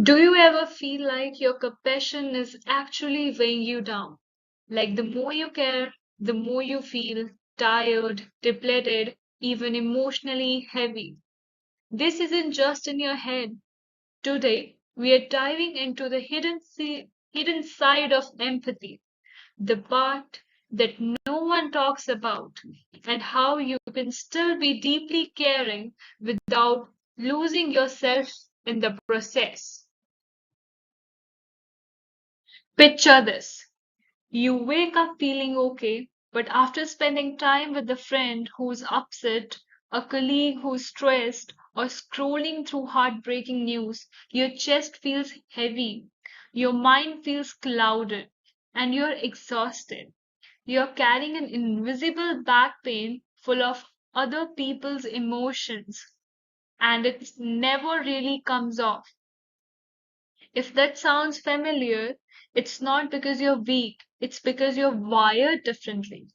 Do you ever feel like your compassion is actually weighing you down? Like the more you care, the more you feel tired, depleted, even emotionally heavy. This isn't just in your head. Today, we are diving into the hidden side of empathy, the part that no one talks about, and how you can still be deeply caring without losing yourself in the process. Picture this. You wake up feeling okay, but after spending time with a friend who's upset, a colleague who's stressed, or scrolling through heartbreaking news, your chest feels heavy, your mind feels clouded, and you're exhausted. You're carrying an invisible back pain full of other people's emotions, and it never really comes off. If that sounds familiar, it's not because you're weak, it's because you're wired differently.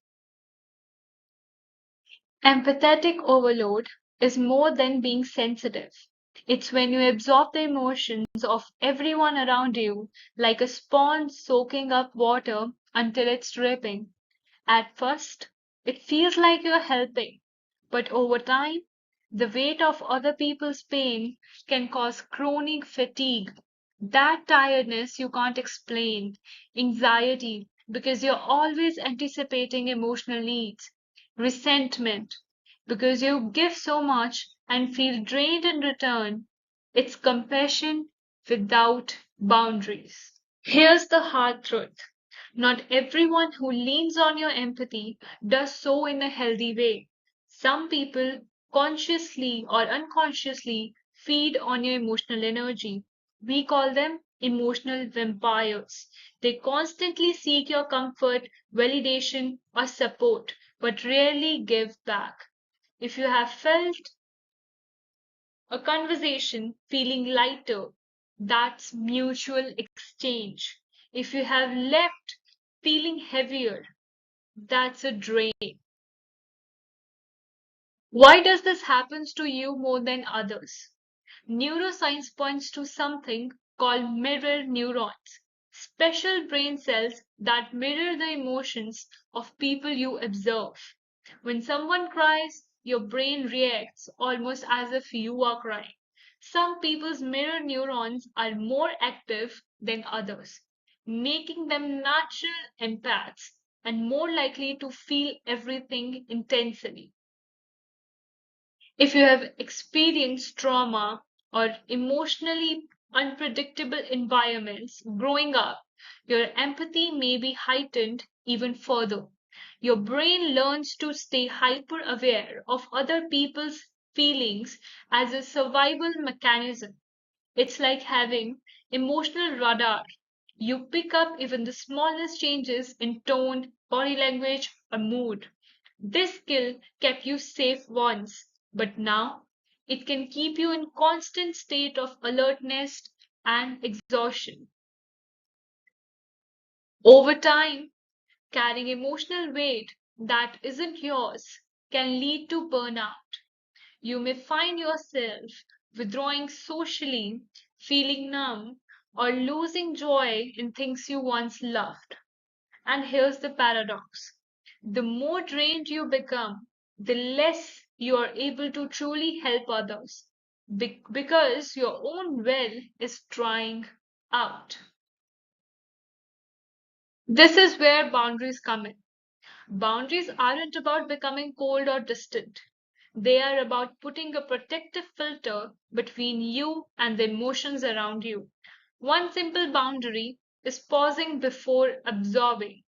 Empathetic overload is more than being sensitive. It's when you absorb the emotions of everyone around you, like a sponge soaking up water until it's dripping. At first, it feels like you're helping, but over time, the weight of other people's pain can cause chronic fatigue. That tiredness you can't explain, anxiety, because you're always anticipating emotional needs, resentment, because you give so much and feel drained in return. It's compassion without boundaries. Here's the hard truth. Not everyone who leans on your empathy does so in a healthy way. Some people consciously or unconsciously feed on your emotional energy. We call them emotional vampires. They constantly seek your comfort, validation, or support, but rarely give back. If you have felt a conversation feeling lighter, that's mutual exchange. If you have left feeling heavier, that's a drain. Why does this happen to you more than others? Neuroscience points to something called mirror neurons, special brain cells that mirror the emotions of people you observe. When someone cries, your brain reacts almost as if you are crying. Some people's mirror neurons are more active than others, making them natural empaths and more likely to feel everything intensely. If you have experienced trauma or emotionally unpredictable environments growing up, your empathy may be heightened even further. Your brain learns to stay hyper aware of other people's feelings as a survival mechanism. It's like having emotional radar. You pick up even the smallest changes in tone, body language, or mood. This skill kept you safe once, but now it can keep you in constant state of alertness and exhaustion. Over time, carrying emotional weight that isn't yours can lead to burnout. You may find yourself withdrawing socially, feeling numb, or losing joy in things you once loved. And here's the paradox: the more drained you become, the less you are able to truly help others because your own well is drying out. This is where boundaries come in. Boundaries aren't about becoming cold or distant. They are about putting a protective filter between you and the emotions around you. One simple boundary is pausing before absorbing.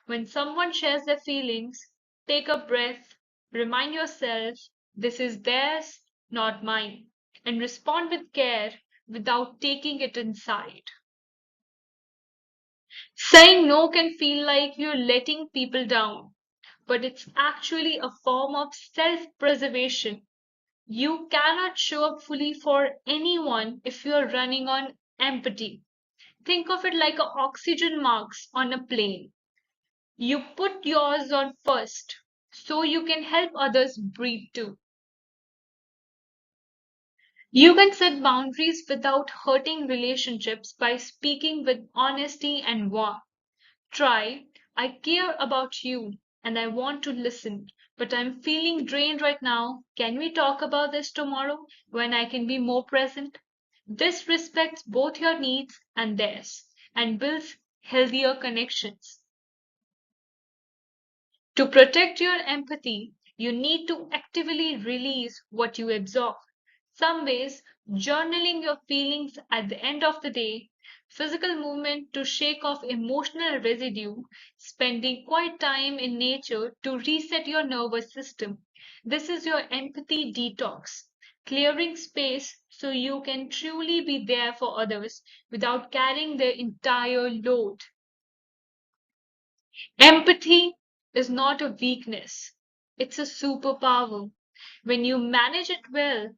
When someone shares their feelings, take a breath, remind yourself this is theirs, not mine, and respond with care without taking it inside. Saying no can feel like you're letting people down, but it's actually a form of self preservation. You cannot show up fully for anyone if you're running on empty. Think of it like a oxygen marks on a plane. You put yours on first so you can help others breathe too. You can set boundaries without hurting relationships by speaking with honesty and warmth. Try, I care about you and I want to listen, but I'm feeling drained right now. Can we talk about this tomorrow when I can be more present? This respects both your needs and theirs and builds healthier connections. To protect your empathy, you need to actively release what you absorb. Some ways, journaling your feelings at the end of the day, physical movement to shake off emotional residue, spending quiet time in nature to reset your nervous system. This is your empathy detox, clearing space so you can truly be there for others without carrying their entire load. Empathy is not a weakness, it's a superpower. When you manage it well,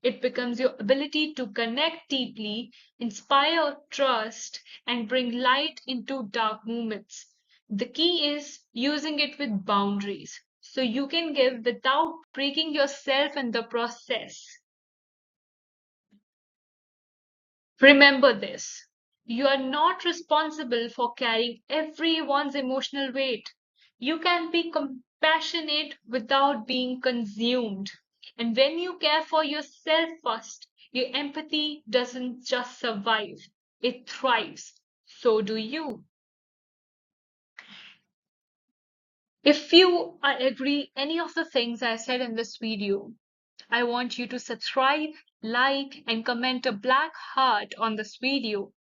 it becomes your ability to connect deeply, inspire trust, and bring light into dark moments. The key is using it with boundaries so you can give without breaking yourself in the process. Remember this, you are not responsible for carrying everyone's emotional weight. You can be compassionate without being consumed. And when you care for yourself first, your empathy doesn't just survive, it thrives. So do you. If you agree any of the things I said in this video, I want you to subscribe, like, and comment a black heart on this video